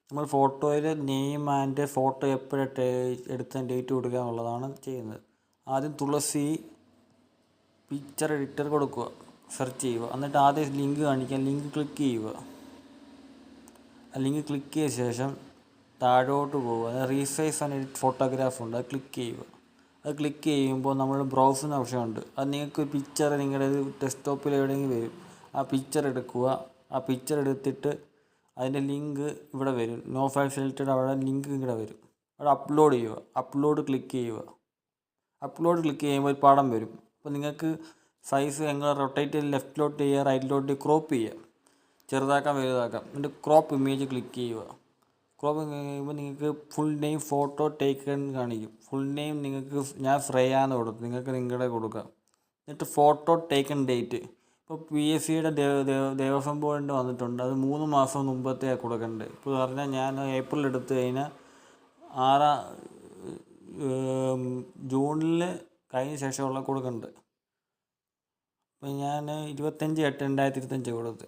നമ്മൾ ഫോട്ടോയിൽ name and photo എപ്പോഴത്തെ എടുത്ത ഡേറ്റ് കൊടുക്കുക എന്നുള്ളതാണ് ചെയ്യുന്നത്. ആദ്യം തുളസി പിക്ചർ എഡിറ്റർ കൊടുക്കുക, സെർച്ച് ചെയ്യുക. എന്നിട്ട് ആദ്യം ലിങ്ക് കാണിക്കാൻ ലിങ്ക് ക്ലിക്ക് ചെയ്യുക. ആ ലിങ്ക് ക്ലിക്ക് ചെയ്ത ശേഷം താഴോട്ട് പോവുക. റീസൈസ് ആൻഡ് എഡിറ്റ് ഫോട്ടോഗ്രാഫ് ഉണ്ട്, അത് ക്ലിക്ക് ചെയ്യുക. അത് ക്ലിക്ക് ചെയ്യുമ്പോൾ നമ്മൾ ബ്രൗസിന് ഓപ്ഷനുണ്ട്. അത് നിങ്ങൾക്ക് പിക്ചർ നിങ്ങളുടെ ഡെസ്ക്ടോപ്പിൽ എവിടെയെങ്കിലും വരും. ആ പിക്ചർ എടുക്കുക. ആ പിക്ചർ എടുത്തിട്ട് അതിൻ്റെ ലിങ്ക് ഇവിടെ വരും. നോ ഫയൽ സെലക്റ്റഡ്, അവിടെ ലിങ്ക് ഇവിടെ വരും. അവിടെ അപ്ലോഡ് ചെയ്യുക. അപ്ലോഡ് ക്ലിക്ക് ചെയ്യുക. അപ്ലോഡ് ക്ലിക്ക് ചെയ്യുമ്പോൾ ഒരു പടം വരും. അപ്പോൾ നിങ്ങൾക്ക് സൈസ് എങ്ങനെ റൊട്ടേറ്റ് ചെയ്ത് ലെഫ്റ്റിലോട്ട് ചെയ്യുക, റൈറ്റിലോട്ട് ക്രോപ്പ് ചെയ്യുക, ചെറുതാക്കാം വലുതാക്കാം. എന്നിട്ട് ക്രോപ്പ് ഇമേജ് ക്ലിക്ക് ചെയ്യുക. ക്രോപ്പ് കഴിയുമ്പോൾ നിങ്ങൾക്ക് ഫുൾ നെയിം ഫോട്ടോ ടേക്കൺ കാണിക്കും. ഫുൾ നെയിം നിങ്ങൾക്ക് ഞാൻ ശ്രേയാന്ന് കൊടുക്കും, നിങ്ങൾക്ക് നിങ്ങളുടെ കൊടുക്കാം. എന്നിട്ട് ഫോട്ടോ ടേക്കൺ ഡേറ്റ്. ഇപ്പോൾ PSCയുടെ ദേവസ്വം ബോർഡിൻ്റെ വന്നിട്ടുണ്ട്, അത് 3 മാസം മുമ്പത്തെ കൊടുക്കേണ്ടത്. ഇപ്പോൾ പറഞ്ഞാൽ ഞാൻ ഏപ്രിൽ എടുത്തു കഴിഞ്ഞാൽ ജൂണിൽ കഴിഞ്ഞ ശേഷമുള്ള കൊടുക്കേണ്ടത്. അപ്പോൾ ഞാൻ 25/8/2025 കൊടുത്ത്.